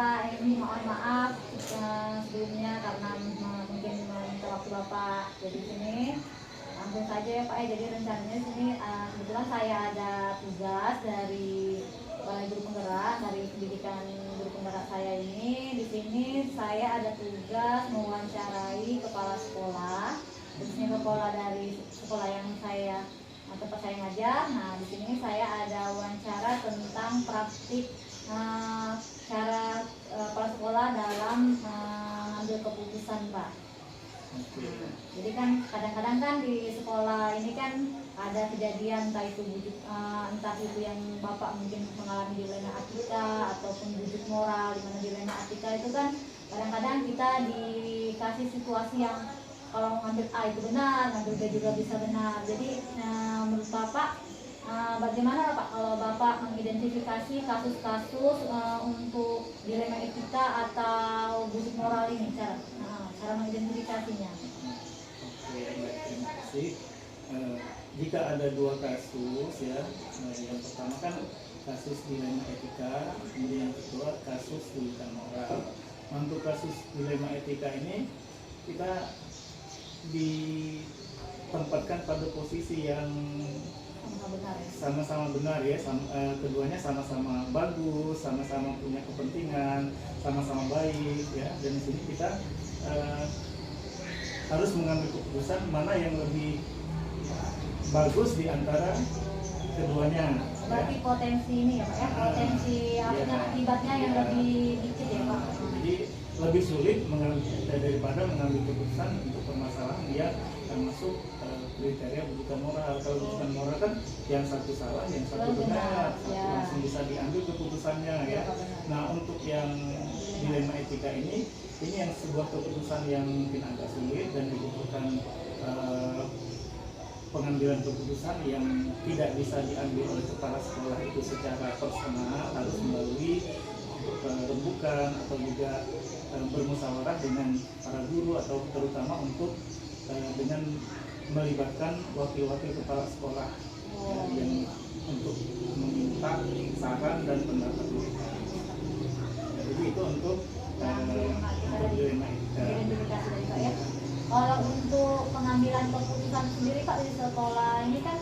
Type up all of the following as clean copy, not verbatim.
Bapak, ini mohon maaf sebelumnya karena mungkin meminta waktu Bapak. Jadi sini langsung saja ya Pak. Jadi rencananya sini kebetulan saya ada tugas dari Balai Guru Penggerak, dari pendidikan guru penggerak saya ini. Di sini saya ada tugas mewawancarai kepala sekolah, khususnya kepala dari sekolah yang saya tempat saya ngajar. Nah, di sini saya ada wawancara tentang praktik cara kepala sekolah dalam mengambil keputusan, Pak. Jadi kan kadang-kadang kan di sekolah ini kan ada kejadian entah itu yang Bapak mungkin mengalami dilema etika ataupun bujuk moral, di mana dilema etika itu kan kadang-kadang kita dikasih situasi yang kalau ngambil A itu benar, ngambil B juga bisa benar. Jadi menurut Bapak bagaimana Pak kalau Bapak mengidentifikasi kasus-kasus untuk dilema etika atau bujuk moral ini, cara mengidentifikasinya? Oke, baik, terima kasih. Jika ada dua kasus ya, yang pertama kan kasus dilema etika, kemudian yang kedua kasus bujukan moral. Untuk kasus dilema etika ini kita ditempatkan pada posisi yang sama-sama benar ya, keduanya sama-sama bagus, sama-sama punya kepentingan, sama-sama baik ya. Dan di sini kita harus mengambil keputusan mana yang lebih bagus di antara keduanya. Berarti potensi ini ya Pak ya, potensi akibatnya yang lebih dikit ya Pak. Jadi lebih sulit daripada mengambil keputusan untuk permasalahan yang termasuk kriteria bujukan moral. Kalau bujukan moral kan yang satu salah, yang satu benar, langsung bisa diambil keputusannya ya. Nah, untuk yang dilema etika ini yang sebuah keputusan yang mungkin agak sulit dan dibutuhkan pengambilan keputusan yang tidak bisa diambil oleh kepala sekolah itu secara personal, harus melalui rembukan atau juga bermusyawarah dengan para guru atau terutama untuk dengan melibatkan wakil-wakil kepala sekolah yang untuk meminta saran dan pendapat mereka. Jadi itu untuk dilema etika. Kalau untuk pengambilan keputusan sendiri Pak di sekolah ini kan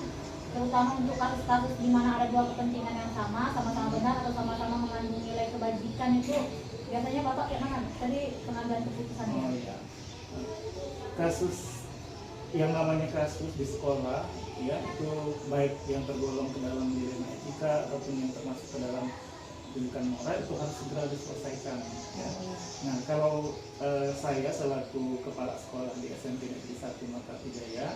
terutama untuk kasus-kasus di mana ada dua kepentingan yang sama-sama benar atau sama-sama mengandung nilai kebajikan, itu biasanya Bapak kayak mana tadi pengambilan keputusannya? Oh iya. Kasus yang namanya kasus di sekolah ya, itu baik yang tergolong ke dalam dilema etika ataupun yang termasuk ke dalam bujukan moral, itu harus segera diselesaikan ya. Nah, kalau saya selaku kepala sekolah di SMP Negeri 1 Martapujaya,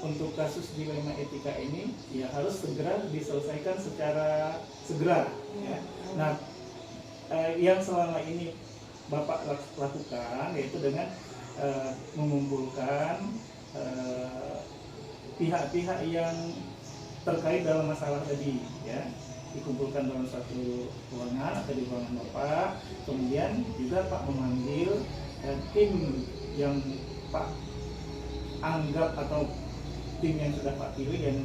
untuk kasus dilema etika ini ya harus segera diselesaikan secara segera ya. Nah, yang selama ini Bapak lakukan yaitu dengan mengumpulkan pihak-pihak yang terkait dalam masalah tadi ya, dikumpulkan dalam satu ruangan atau di ruangan Bapak. Kemudian juga Pak memanggil tim yang Pak anggap atau tim yang sudah Pak pilih yang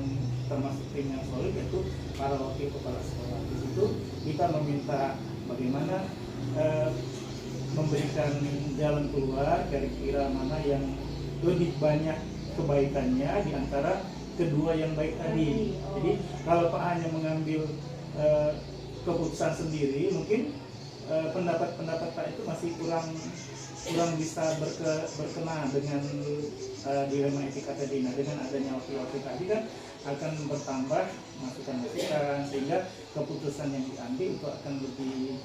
termasuk tim yang solid, yaitu para wakil kepala sekolah. Di situ kita meminta bagaimana memberikan jalan keluar, kira-kira mana yang lebih banyak kebaikannya di antara kedua yang baik tadi. Jadi kalau Pak hanya mengambil keputusan sendiri, mungkin pendapat-pendapat Pak itu masih kurang bisa berkenaan dengan dilema etika tadi. Nah, dengan adanya wakil-wakil tadi kan akan bertambah masukan-masukan sehingga keputusan yang diambil itu akan lebih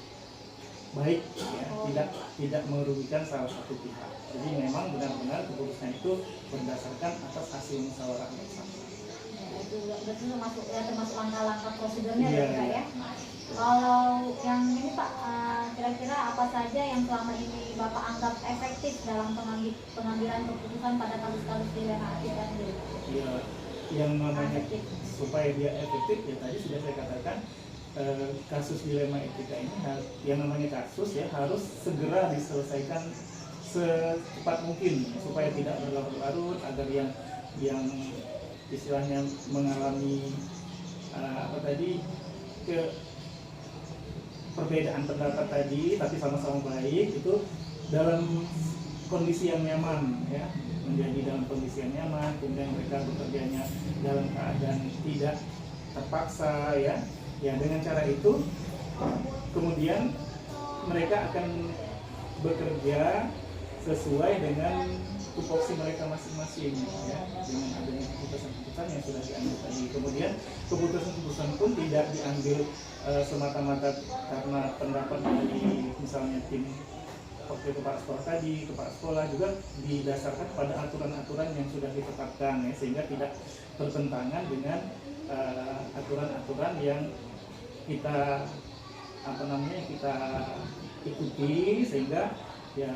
baik ya, tidak merugikan salah satu pihak. Jadi memang benar-benar keputusan itu berdasarkan atas hasil musyawarah bersama. Itu termasuk langkah-langkah prosedurnya ya. Kalau yang ini Pak, kira-kira apa saja yang selama ini Bapak anggap efektif dalam pengambilan keputusan pada kasus-kasus dilema etika sendiri? Ya, yang namanya supaya dia efektif ya tadi sudah saya katakan, kasus dilema etika ini yang namanya kasus ya harus segera diselesaikan secepat mungkin supaya tidak berlarut-larut, agar yang istilahnya mengalami perbedaan perbedaan pendapat tadi tapi sama-sama baik itu dalam kondisi yang nyaman ya, menjadi dalam kondisi yang nyaman, kemudian mereka bekerjanya dalam keadaan tidak terpaksa ya. Ya dengan cara itu kemudian mereka akan bekerja sesuai dengan tupoksi mereka masing-masing ya, dengan adanya keputusan-keputusan yang sudah diambil tadi. Kemudian keputusan-keputusan pun tidak diambil semata-mata karena pendapat dari misalnya tim wakil kepala sekolah tadi, kepala sekolah juga didasarkan pada aturan-aturan yang sudah ditetapkan ya, sehingga tidak bertentangan dengan aturan-aturan yang kita kita ikuti, sehingga ya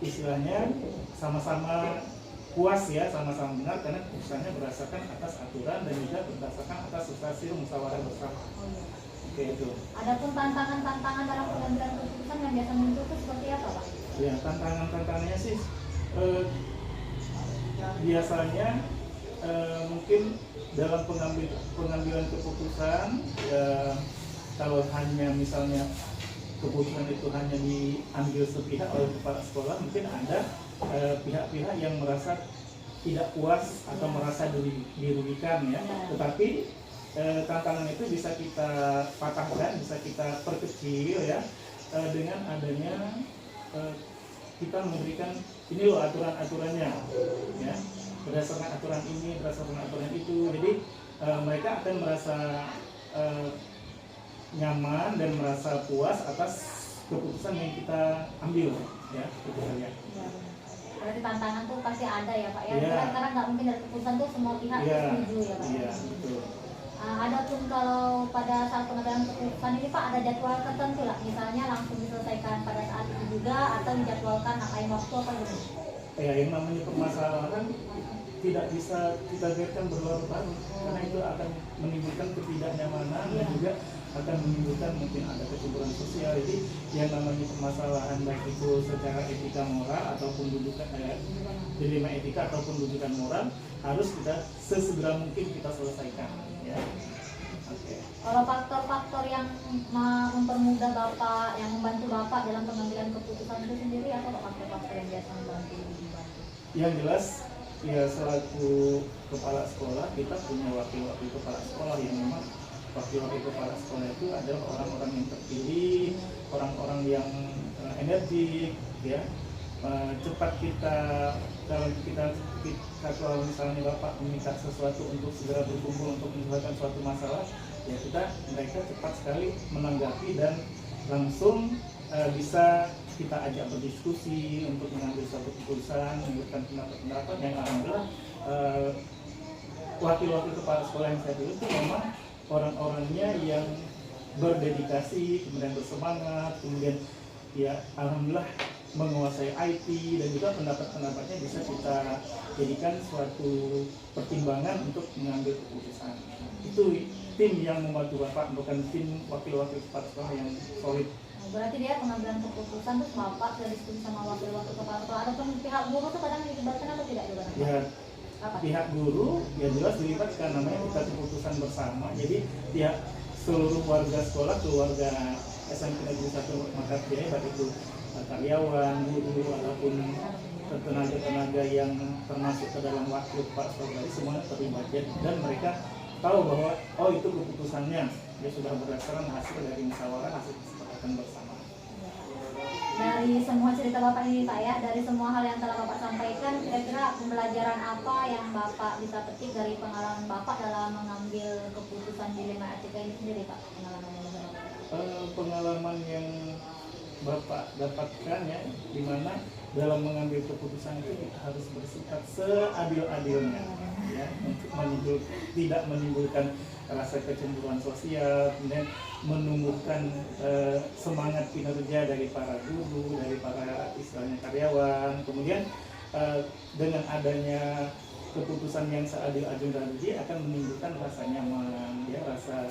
istilahnya sama-sama puas ya, sama-sama benar karena keputusannya berdasarkan atas aturan dan juga berdasarkan atas hasil musyawarah bersama. Oke, itu. Adapun tantangan-tantangan dalam pengambilan keputusan yang biasa muncul itu seperti apa, Pak? Ya, tantangannya sih biasanya mungkin dalam pengambilan keputusan kalau hanya misalnya keputusan itu hanya diambil sepihak oleh kepala sekolah, mungkin ada pihak-pihak yang merasa tidak puas atau merasa dirugikan ya. Tetapi tantangan itu bisa kita patahkan, bisa kita perkecil ya dengan adanya kita memberikan ini loh aturan-aturannya ya, berdasarkan aturan ini, berdasarkan aturan itu. Jadi mereka akan merasa nyaman dan merasa puas atas keputusan yang kita ambil ya, itu saja. Ya. Berarti tantangan tuh pasti ada ya Pak ya, Ya. karena nggak mungkin dari keputusan tuh semua pihak setuju ya Pak. Iya, betul. Adapun kalau pada saat pengambilan keputusan ini Pak ada jadwal tertentu lah, misalnya langsung diselesaikan pada saat itu juga atau dijadwalkan lain waktu apa gitu? Ya, yang namanya permasalahan tidak bisa kita biarkan berlarut-larut karena itu akan menimbulkan ketidaknyamanan dan juga akan menimbulkan mungkin ada kecemburuan sosial. Jadi yang namanya permasalahan baik itu secara etika moral ataupun dudukan dilema etika ataupun dudukan moral harus kita sesegera mungkin kita selesaikan ya. Oke. Kalau faktor-faktor yang mempermudah Bapak, yang membantu Bapak dalam pengambilan keputusan itu sendiri atau faktor-faktor yang biasa membantu? Yang jelas ya selaku kepala sekolah kita punya wakil-wakil kepala sekolah yang memang wakil-wakil kepala sekolah itu adalah orang-orang yang terpilih, orang-orang yang energik ya. Cepat kita kalau misalnya Bapak meminta sesuatu untuk segera berkumpul untuk menyelesaikan suatu masalah ya, mereka cepat sekali menanggapi dan langsung bisa kita ajak berdiskusi untuk mengambil suatu keputusan, memberikan pendapat-pendapat yang alhamdulillah wakil-wakil kepala sekolah yang saya pilih itu memang orang-orangnya yang berdedikasi, kemudian bersemangat, kemudian ya alhamdulillah menguasai IT dan juga pendapat-pendapatnya bisa kita jadikan suatu pertimbangan untuk mengambil keputusan. Itu tim yang membantu Bapak, bukan tim wakil-wakil kepala sekolah yang solid. Berarti dia pengambilan keputusan terus Bapak sudah diskusi sama wakil-wakil kepala sekolah ataupun pihak guru tuh kadang dilibatkan atau tidak juga? Ya, pihak guru ya jelas dilibatkan, namanya kita keputusan bersama. Jadi pihak seluruh warga sekolah, keluarga SMP Negeri 1 Makassar baik itu karyawan, guru ataupun tenaga-tenaga yang termasuk ke dalam wakil kepala sekolah tadi semuanya terlibat dan mereka tahu bahwa oh itu keputusannya dia sudah berdasarkan hasil dari musyawarah, hasil kesepakatan bersama. Dari semua cerita Bapak ini Pak ya, dari semua hal yang telah Bapak sampaikan, kira-kira pembelajaran apa yang Bapak bisa petik dari pengalaman Bapak dalam mengambil keputusan dilema etika ini sendiri Pak? Pengalaman yang Bapak dapatkan ya, di mana dalam mengambil keputusan itu kita harus bersikap seadil-adilnya ya, untuk tidak menimbulkan rasa kecemburuan sosial, kemudian menumbuhkan semangat kinerja dari para guru, dari para istilahnya karyawan, kemudian dengan adanya keputusan yang seadil-adil tadi akan menimbulkan rasa nyaman ya, rasa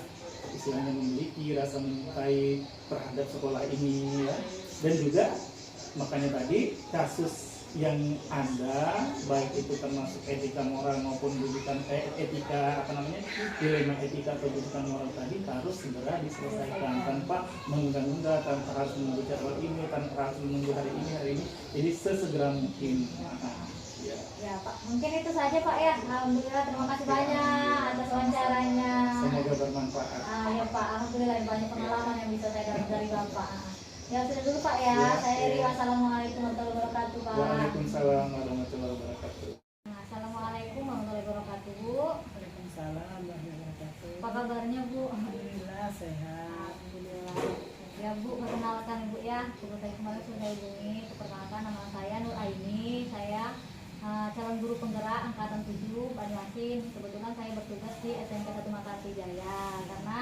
istilahnya memiliki rasa menyukai terhadap sekolah ini ya. Dan juga makanya tadi kasus yang ada, baik itu termasuk etika moral maupun bujukan etika apa namanya, dilema etika atau bujukan moral tadi harus segera diselesaikan tanpa menunda-nunda, tanpa harus menunggu jadwal ini, tanpa harus menunggu hari ini, jadi sesegera mungkin. Ya. Ya Pak, mungkin itu saja Pak ya. Alhamdulillah, terima kasih banyak atas wawancaranya. Semoga bermanfaat. Ya Pak, alhamdulillah banyak pengalaman yang bisa saya dapat dari Bapak. Ya sudah dulu Pak ya. Saya Eri. Wassalamualaikum warahmatullahi wabarakatuh Pak. Waalaikumsalam warahmatullahi wabarakatuh. Assalamualaikum warahmatullahi wabarakatuh Bu. Waalaikumsalam warahmatullahi wabarakatuh. Apa kabarnya Bu? Alhamdulillah sehat. Alhamdulillah. Ya Bu, perkenalkan Bu ya. Seperti kemarin sudah hubungi. Perkenalkan, nama saya Nur Aini. Saya calon guru penggerak angkatan 7 Banyuasin. Kebetulan saya bertugas di SMP 1 Makati Jaya karena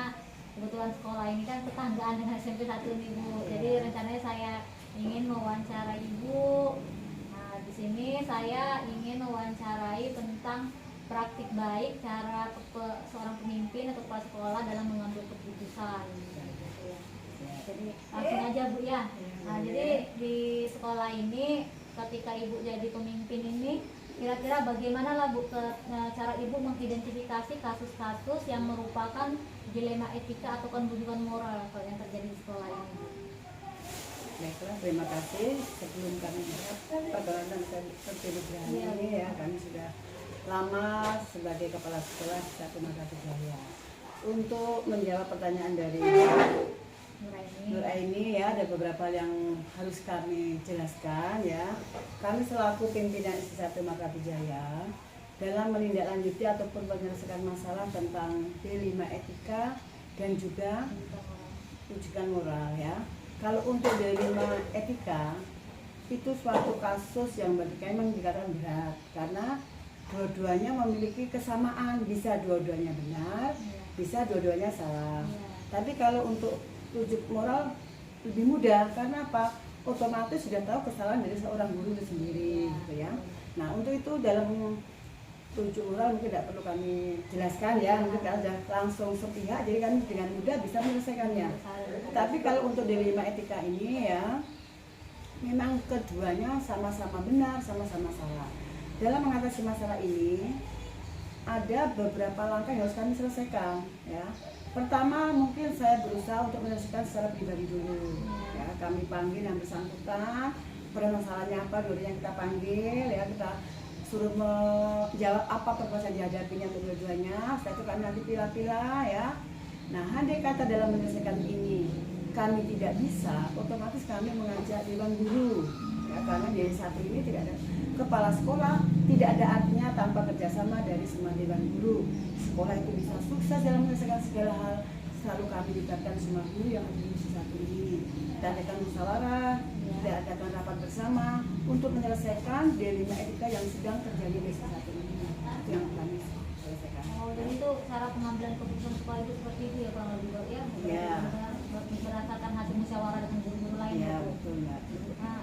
kebetulan sekolah ini kan tetanggaan dengan SMP 1 nih Bu. Jadi rencananya saya ingin mewawancarai Ibu. Nah, di sini saya ingin mewawancarai tentang praktik baik cara seorang pemimpin atau kepala sekolah dalam mengambil keputusan. Gitu ya. Jadi langsung aja Bu ya. Nah, jadi di sekolah ini ketika Ibu jadi pemimpin ini, kira-kira bagaimana lah Bu cara Ibu mengidentifikasi kasus-kasus yang merupakan dilema etika atau bujukan moral kalau yang terjadi di sekolah ini? Baiklah, terima kasih. Sebelum kami perkenalan terpilih ini ya, kami sudah lama sebagai kepala sekolah di 1 Makati Jaya. Untuk menjawab pertanyaan dari Nur Aini ya, ada beberapa yang harus kami jelaskan ya. Kami selaku pimpinan SD 1 Makati Jaya dalam menindaklanjuti ataupun menyelesaikan masalah tentang dilema etika dan juga rujukan moral ya. Kalau untuk dilema etika itu suatu kasus yang memang dikatakan berat karena dua-duanya memiliki kesamaan, bisa dua-duanya benar, bisa dua-duanya salah. Tapi kalau untuk rujuk moral lebih mudah karena apa? Otomatis sudah tahu kesalahan dari seorang guru itu sendiri gitu ya. Nah, untuk itu dalam rujuk moral mungkin tidak perlu kami jelaskan ya, mungkin kalau sudah langsung sepihak jadi kami dengan mudah bisa menyelesaikannya. Tapi kalau untuk dilema etika ini ya memang keduanya sama-sama benar, sama-sama salah. Dalam mengatasi masalah ini ada beberapa langkah yang harus kami selesaikan ya. Pertama, mungkin saya berusaha untuk menyelesaikan secara pribadi dulu. Ya, kami panggil yang bersangkutan, permasalahannya apa, dulu yang kita panggil, ya kita suruh menjawab apa permasalahan dihadapinya untuk dua-duanya. Setelah itu kami nanti pilah-pilah ya. Nah, andai kata dalam menyelesaikan ini kami tidak bisa, otomatis kami mengajak dewan guru. Ya, karena di satu ini tidak ada kepala sekolah, tidak ada artinya tanpa kerjasama dari semua dewan guru. Sekolah itu bisa sukses dalam menyelesaikan segala hal, selalu kami libatkan semua guru yang ada di satu ini. Kita adakan musyawarah, kita adakan rapat bersama untuk menyelesaikan dilema etika yang sedang terjadi di satu ini. Itu yang kami selesaikan. Oh, jadi itu cara pengambilan keputusan sekolah itu seperti itu ya Pak Lebih ya? Iya. Berdasarkan hasil musyawarah dengan guru-guru lain. Iya, gitu. betul Mbak. Nah,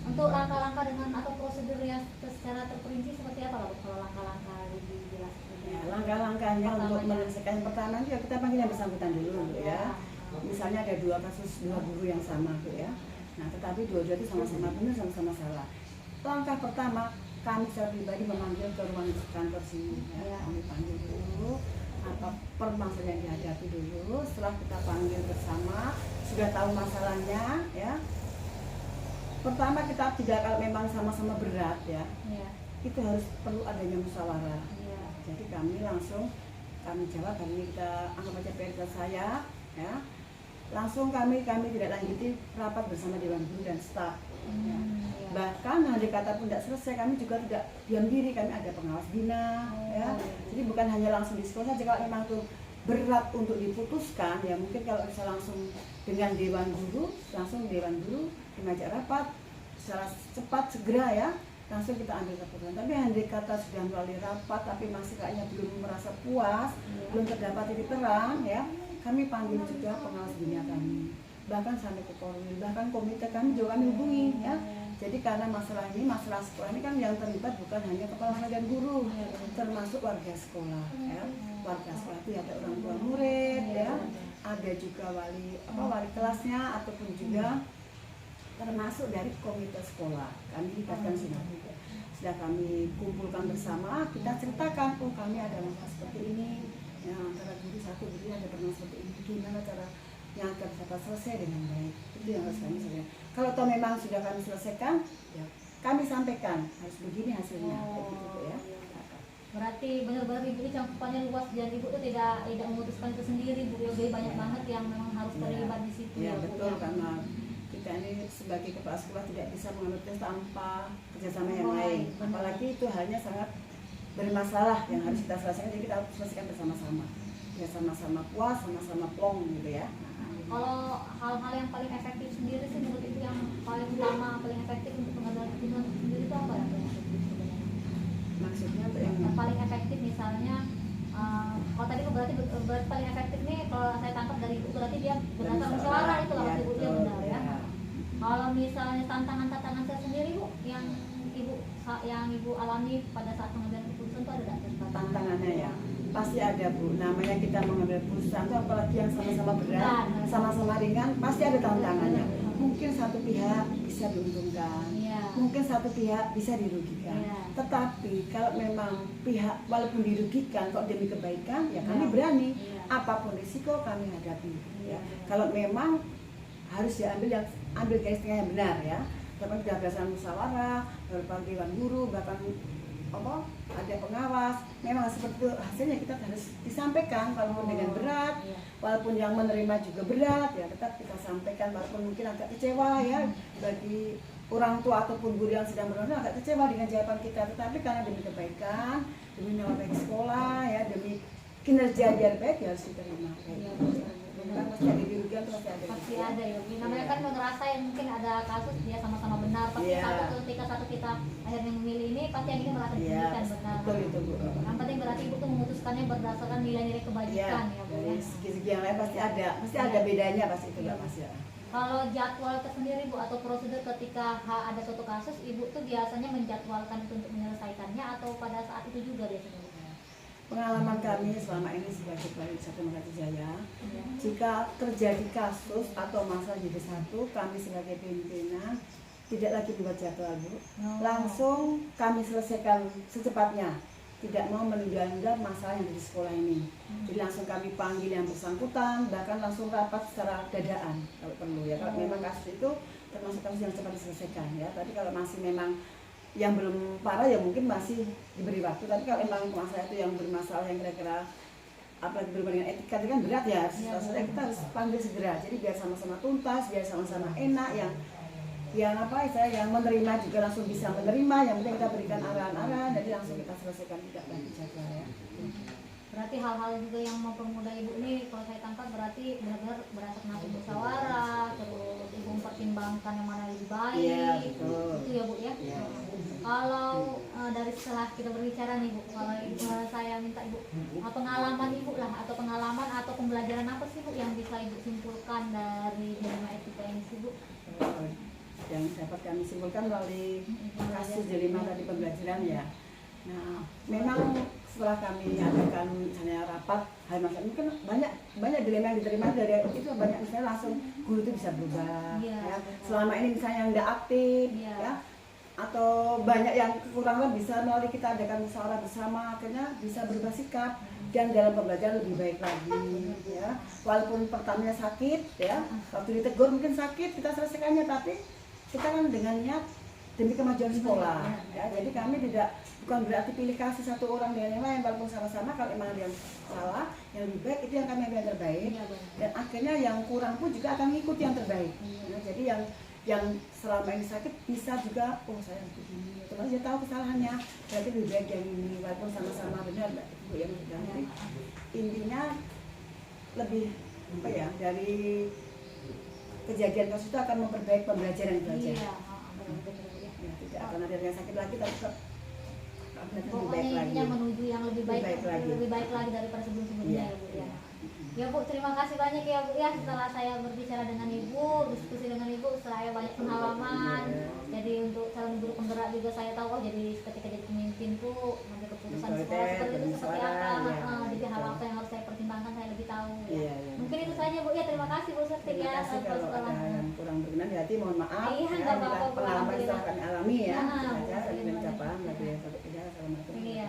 untuk langkah-langkah dengan atau prosedur yang secara terperinci seperti apa Pak? Kalau langkah-langkah lebih jelas? Ya, langkah-langkahnya untuk menyelesaikan yang pertama ya kita panggil yang bersangkutan dulu ya. Misalnya ada dua kasus dua guru yang sama ya. Nah, tetapi dua-dua itu sama-sama benar, sama-sama salah. Langkah pertama kami secara pribadi memanggil ke ruang kantor sini ya. Kami panggil dulu apa permasalahan yang dihadapi dulu. Setelah kita panggil bersama, sudah tahu masalahnya ya. Pertama kita tidak, kalau memang sama-sama berat ya, itu harus perlu adanya musyawarah. Jadi kami langsung kami jawab, kami kita anggap aja prioritas saya ya. Langsung kami tidak lanjuti rapat bersama dewan guru dan staf. Ya. Bahkan andai kata pun tidak selesai, kami juga tidak diam diri, kami ada pengawas bina ya. Jadi bukan hanya langsung di sekolah saja, kalau memang itu berat untuk diputuskan ya mungkin kalau bisa langsung dengan dewan guru, langsung dewan guru mengajak rapat secara cepat segera ya, langsung kita ambil keputusan. Tapi andai kata sudah melalui rapat tapi masih kayaknya belum merasa puas, belum terdapat titik terang ya, kami panggil juga pengawas bina kami, bahkan sampai ke Korwil, bahkan komite kami juga kami hubungi ya. Jadi karena masalah ini, masalah sekolah ini kan yang terlibat bukan hanya kepala sekolah dan guru, termasuk warga sekolah ya. Warga sekolah itu ada orang tua murid ya, ada juga wali kelasnya ataupun juga termasuk dari komite sekolah. Kami libatkan sudah kami kumpulkan bersama, kita ceritakan, oh kami ada masalah seperti ini, ya, antara guru satu guru ada pernah seperti ini, gimana cara yang akan dapat selesai dengan baik. Itu yang harus kami selesaikan. Kalau toh memang sudah kami selesaikan, ya kami sampaikan harus begini hasilnya, gitu ya. Berarti benar-benar ibu ini cakupannya luas dan ibu tuh tidak memutuskan itu sendiri, bu. Jadi banyak banget yang memang harus terlibat di situ. Ya, Bu, betul, ya. karena kita ini sebagai kepala sekolah tidak bisa mengambil tanpa kerjasama yang lain. Apalagi itu hanya sangat bermasalah yang harus kita selesaikan, jadi kita harus selesaikan bersama-sama. Ya sama-sama puas, sama-sama plong gitu ya. Kalau hal-hal yang paling efektif sendiri sih menurut ibu yang paling utama, paling efektif untuk pengendalian kebingungan itu sendiri itu apa ya? Maksudnya untuk yang Paling efektif misalnya, kalau tadi berarti paling efektif nih kalau saya tangkap dari ibu berarti dia berdasarkan musyawarah itu lah ibu dia benar ya. Kalau misalnya tantangan saya sendiri bu, yang ibu alami pada saat mengambil keputusan itu ada nggak tantangannya ya? Pasti ada bu, namanya kita mengambil keputusan itu apalagi yang sama-sama berat, sama-sama ringan, pasti ada tantangannya. Mungkin satu pihak bisa diuntungkan, mungkin satu pihak bisa dirugikan. Tetapi kalau memang pihak walaupun dirugikan kok demi kebaikan, ya kami berani. Apapun risiko kami hadapi. Ya. Kalau memang harus diambil ambil garis tengah yang benar ya. Dapat berdasarkan musyawarah, beberapa dewan guru, bahkan ada pengawas. Memang seperti itu hasilnya kita harus disampaikan walaupun dengan berat, walaupun yang menerima juga berat ya tetap kita sampaikan walaupun mungkin agak kecewa ya bagi orang tua ataupun guru yang sedang menonton agak kecewa dengan jawaban kita, tetapi karena demi kebaikan, demi nama baik sekolah ya, demi kinerja biar baik ya harus diterima. Bukan pasti ada dirugikan, pasti ada. Ya. Namanya kan ngerasa yang mungkin ada kasus dia sama-sama benar, pasti ketika satu kita akhirnya memilih ini pasti yang ini merasa dirugikan benar. Betul itu bu. Yang penting berarti ibu tuh memutuskannya berdasarkan nilai-nilai kebajikan ya bu. Dari segi-segi yang lain pasti ada bedanya pasti itu nggak mas ya. Kalau jadwal tersendiri bu atau prosedur ketika ada suatu kasus, ibu tuh biasanya menjadwalkan itu untuk menyelesaikannya atau pada saat itu juga biasanya? Pengalaman kami selama ini sebagai Balai Satu Melati Jaya, jika terjadi kasus atau masalah jadi satu, kami sebagai pimpinan tidak lagi membuat jadwal bu, langsung kami selesaikan secepatnya. Tidak mau menunda-nunda masalah yang di sekolah ini. Jadi langsung kami panggil yang bersangkutan, bahkan langsung rapat secara dadaan kalau perlu ya. Kalau memang kasus itu termasuk kasus yang cepat diselesaikan ya. Tapi kalau masih memang yang belum parah ya mungkin masih diberi waktu. Tapi kalau memang masalah itu yang bermasalah yang kira-kira apalagi berhubungan dengan etika itu kan berat ya. Kita harus panggil segera. Jadi biar sama-sama tuntas, biar sama-sama enak yang menerima juga langsung bisa menerima, yang penting kita berikan arahan-arahan, jadi langsung kita selesaikan tidak lagi jadwal ya. Berarti hal-hal juga yang mempermudah ibu ini kalau saya tangkap berarti benar-benar berdasarkan hasil musyawarah, terus ibu mempertimbangkan yang mana lebih baik. Iya, betul. Itu ya bu ya. Kalau dari setelah kita berbicara nih bu, kalau saya minta ibu pengalaman ibu lah atau pengalaman atau pembelajaran apa sih bu yang bisa ibu simpulkan dari dilema etika ini sih bu? Yang dapat kami simpulkan melalui kasus dilema tadi pembelajaran ya. Nah, memang setelah kami adakan misalnya rapat hal masalah mungkin banyak dilema yang diterima dari itu banyak misalnya langsung guru itu bisa berubah ya. Selama ini misalnya yang tidak aktif ya atau banyak yang kekurangan bisa melalui kita adakan musyawarah bersama akhirnya bisa berubah sikap dan dalam pembelajaran lebih baik lagi ya. Walaupun pertamanya sakit ya, waktu ditegur mungkin sakit kita selesaikannya tapi kita kan dengan niat demi kemajuan sekolah ya. Jadi kami bukan berarti pilih kasih satu orang dengan yang lain walaupun sama-sama kalau memang ada yang salah yang lebih baik itu yang kami ambil yang terbaik dan akhirnya yang kurang pun juga akan mengikuti yang terbaik ya. Jadi yang selama ini sakit bisa juga saya begini terus dia tahu kesalahannya berarti lebih baik yang ini walaupun sama-sama benar mbak ibu yang jadi intinya lebih dari kejadian kasus itu akan memperbaik pembelajaran belajar. Ya, tidak akan ada yang sakit lagi tapi tetap lebih baik lagi. Menuju yang lebih baik lagi daripada sebelum-sebelumnya ya bu ya. Ya bu, terima kasih banyak ya bu ya setelah saya berbicara dengan ibu, diskusi dengan ibu, saya banyak pengalaman. Jadi untuk calon guru penggerak juga saya tahu jadi ketika jadi pemimpin tuh nanti keputusan sekolah seperti itu seperti apa. Jadi hal apa yang harus saya pertimbangkan saya lebih tahu. Ya. Mungkin itu saya ceritanya Bu ya, terima kasih Bu Surti Terima ya kasih atas kalau ada sekolahnya. yang kurang berkenan di hati, mohon maaf. Iya, Ya, nggak inilah apa-apa, Bu. pengalaman yang Alhamdulillah. kami alami ya. Nah, Saja kami alhamdulillah. ucapkan, Assalamualaikum. Iya.